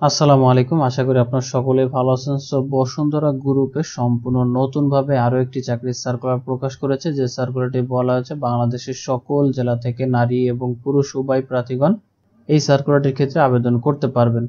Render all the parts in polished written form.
আসসালামু আলাইকুম, আশা করি আপনারা সকলে ভালো আছেন। সো বসুন্ধরা গ্রুপে সম্পূর্ণ নতুনভাবে আরো একটি চাকরির সার্কুলার প্রকাশ করেছে, যে সার্কুলারটি বলা হয়েছে বাংলাদেশের সকল জেলা থেকে নারী এবং পুরুষ উভয় প্রার্থীগণ এই সার্কুলারটির ক্ষেত্রে আবেদন করতে পারবেন।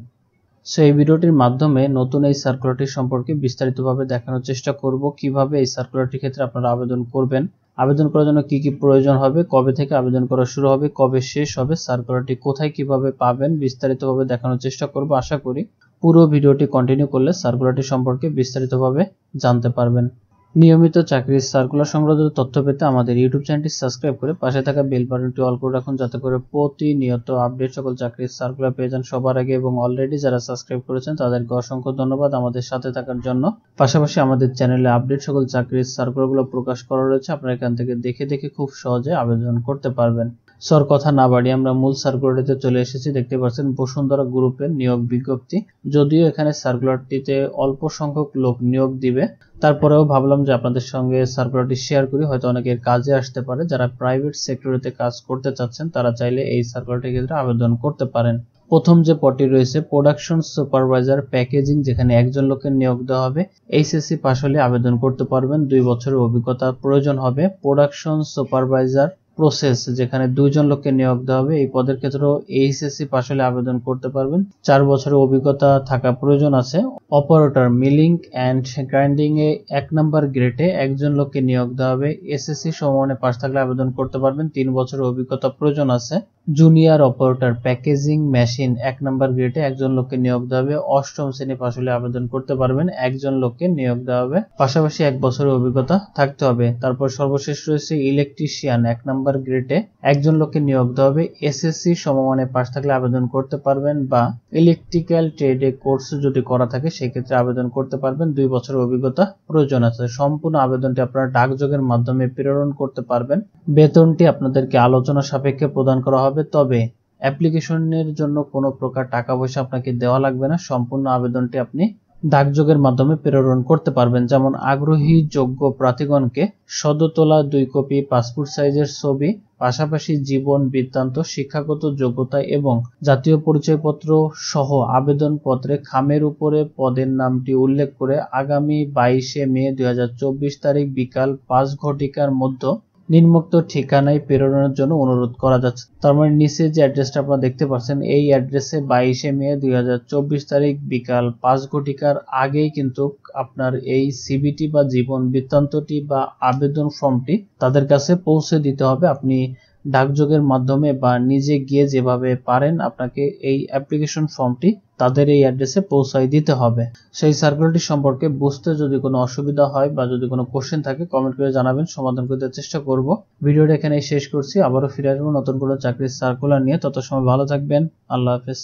সো এই ভিডিওটির মাধ্যমে নতুন এই সার্কুলারটি সম্পর্কে বিস্তারিতভাবে দেখানোর চেষ্টা করব, কিভাবে এই সার্কুলারটির ক্ষেত্রে আপনারা আবেদন করবেন, আবেদন করার জন্য কি কি প্রয়োজন হবে, কবে থেকে আবেদন করা শুরু হবে, কবে শেষ হবে, সার্কুলারটি কোথায় কিভাবে পাবেন, বিস্তারিতভাবে দেখানোর চেষ্টা করব। আশা করি পুরো ভিডিওটি কন্টিনিউ করলে সার্কুলারটি সম্পর্কে বিস্তারিতভাবে জানতে পারবেন। নিয়মিত চাকরির সার্কুলার সংক্রান্ত তথ্য পেতে আমাদের ইউটিউব চ্যানেলটি সাবস্ক্রাইব করে পাশে থাকা বেল বাটনটি অল করে রাখুন, যাতে করে প্রতিনিয়ত আপডেট সকল চাকরির সার্কুলার পেয়ে যান সবার আগে। এবং অলরেডি যারা সাবস্ক্রাইব করেছেন তাদেরকে অসংখ্য ধন্যবাদ আমাদের সাথে থাকার জন্য। পাশাপাশি আমাদের চ্যানেলে আপডেট সকল চাকরির সার্কুলারগুলো প্রকাশ করা রয়েছে, আপনারা এখান থেকে দেখে দেখে খুব সহজে আবেদন করতে পারবেন। সর কথা না বাড়িয়ে আমরা মূল সার্কুলারটিতে চলে এসেছি। দেখতে পাচ্ছেন বসুন্ধরা গ্রুপের নিয়োগ বিজ্ঞপ্তি। যদিও এখানে সার্কুলারটিতে অল্প সংখ্যক লোক নিয়োগ দিবে, তারপরেও ভাবলাম যে আপনাদের সঙ্গে সার্কুলারটি শেয়ার করি, হয়তো অনেকের কাজে আসতে পারে। যারা প্রাইভেট সেক্টরেতে কাজ করতে চাচ্ছেন তারা চাইলে এই সার্কুলারটির ক্ষেত্রে আবেদন করতে পারেন। প্রথম যে পদটি রয়েছে প্রোডাকশন সুপারভাইজার প্যাকেজিং, যেখানে একজন লোকের নিয়োগ দেওয়া হবে। এইচএসসি পাস হলে আবেদন করতে পারবেন, 2 বছরের অভিজ্ঞতার প্রয়োজন হবে। প্রোডাকশন সুপারভাইজার প্রসেস, যেখানে 2 জন লোককে নিয়োগ দেওয়া হবে। এই পদের ক্ষেত্রেও এইচএসসি পাস হলে আবেদন করতে পারবেন, 4 বছরের অভিজ্ঞতা থাকা প্রয়োজন আছে। অপারেটর মিলিং অ্যান্ড গ্রাইন্ডিং এ 1 নম্বর গ্রেডে একজন লোককে নিয়োগ দেওয়া হবে। এসএসসি সমমানে পাস থাকলে আবেদন করতে পারবেন, 3 বছরের অভিজ্ঞতা প্রয়োজন আছে। জুনিয়র অপারেটর প্যাকেজিং মেশিন 1 নম্বর গ্রেডে একজন লোককে নিয়োগ দেওয়া হবে। 8ম শ্রেণী পাস হলে আবেদন করতে পারবেন, একজন লোককে নিয়োগ দেওয়া হবে, পাশাপাশি 1 বছরের অভিজ্ঞতা থাকতে হবে। তারপর সর্বশেষ রয়েছে ইলেকট্রিশিয়ান 1 নম্বর গ্রেডে একজন লোককে নিয়োগ দেওয়া হবে। এসএসসি সমমানে পাস থাকলে আবেদন করতে পারবেন, বা ইলেকট্রিক্যাল ট্রেডে কোর্স যদি করা থাকে সেক্ষেত্রে আবেদন করতে পারবেন, 2 বছরের অভিজ্ঞতা প্রয়োজন আছে। সম্পূর্ণ আবেদনটি আপনারা ডাকযোগের মাধ্যমে প্রেরণ করতে পারবেন। বেতনটি আপনাদেরকে আলোচনা সাপেক্ষে প্রদান করা হবে, তবে অ্যাপ্লিকেশনের জন্য কোনো প্রকার টাকা পয়সা আপনাকে দেওয়া লাগবে না। সম্পূর্ণ আবেদনটি আপনি ডাকযোগের মাধ্যমে প্রেরণ করতে পারবেন। যেমন আগ্রহী যোগ্য প্রার্থীগণকে সদ্যতোলা 2 কপি পাসপোর্ট সাইজের ছবি, পাশাপাশি জীবন বৃত্তান্ত, শিক্ষাগত যোগ্যতা এবং জাতীয় পরিচয়পত্র সহ আবেদন পত্রে খামের উপরে পদের নামটি উল্লেখ করে আগামী 22শে মে 2024 তারিখ বিকাল 5 ঘটিকার মধ্যে নিম্নোক্ত ঠিকানায় প্রেরণের জন্য অনুরোধ করা যাচ্ছে। তার মানে নিচে যে অ্যাড্রেসটা আপনারা দেখতে পাচ্ছেন, এই অ্যাড্রেসে 22শে মে 2024 তারিখ বিকাল 5 ঘটিকার আগেই কিন্তু আপনার এই সিভিটি বা জীবন বৃত্তান্তটি বা আবেদন ফর্মটি তাদের কাছে পৌঁছে দিতে হবে। আপনি ডাকযোগের মাধ্যমে বা নিজে গিয়ে যেভাবে পারেন আপনাকে এই অ্যাপ্লিকেশন ফর্মটি তাদের এই অ্যাড্রেসে পৌঁছায় দিতে হবে। সেই সার্কুলারটি সম্পর্কে বুঝতে যদি কোনো অসুবিধা হয় বা যদি কোনো কোশ্চেন থাকে কমেন্ট করে জানাবেন, সমাধান করতে চেষ্টা করব। ভিডিওটা এখানেই শেষ করছি, আবারও ফিরে আসবো নতুন কোনো চাকরির সার্কুলার নিয়ে। তত সময় ভালো থাকবেন, আল্লাহ হাফেজ।